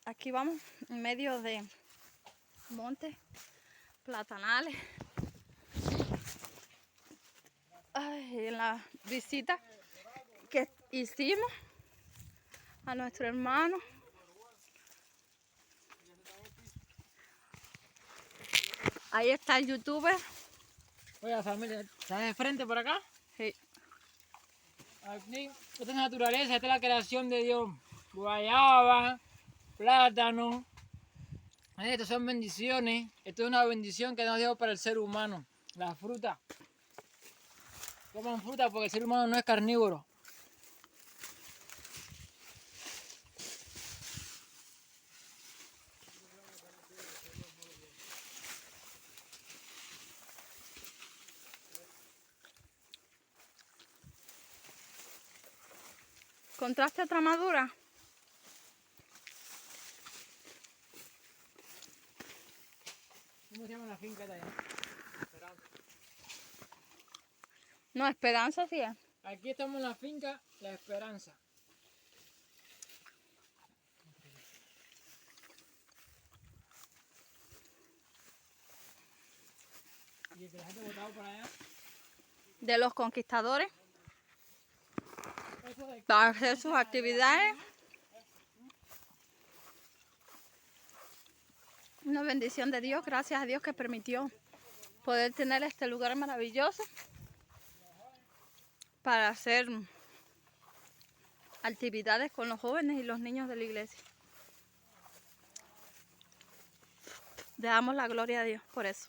Aquí vamos en medio de montes platanales. Ay, en la visita que hicimos a nuestro hermano. Ahí está el youtuber. Oiga, familia, ¿estás de frente por acá? Sí. Aquí, esta es naturaleza, esta es la creación de Dios. Guayaba, plátano. Estas son bendiciones. Esto es una bendición que nos dio para el ser humano. La fruta. Coman fruta porque el ser humano no es carnívoro. ¿Encontraste otra madura? ¿Cómo se llama la finca de allá? Esperanza. No, Esperanza sí es. Aquí estamos en la finca La Esperanza. ¿Y el que la gente votaba por allá? De los conquistadores. Para hacer sus actividades. Una bendición de Dios, gracias a Dios que permitió poder tener este lugar maravilloso para hacer actividades con los jóvenes y los niños de la iglesia. Le damos la gloria a Dios por eso.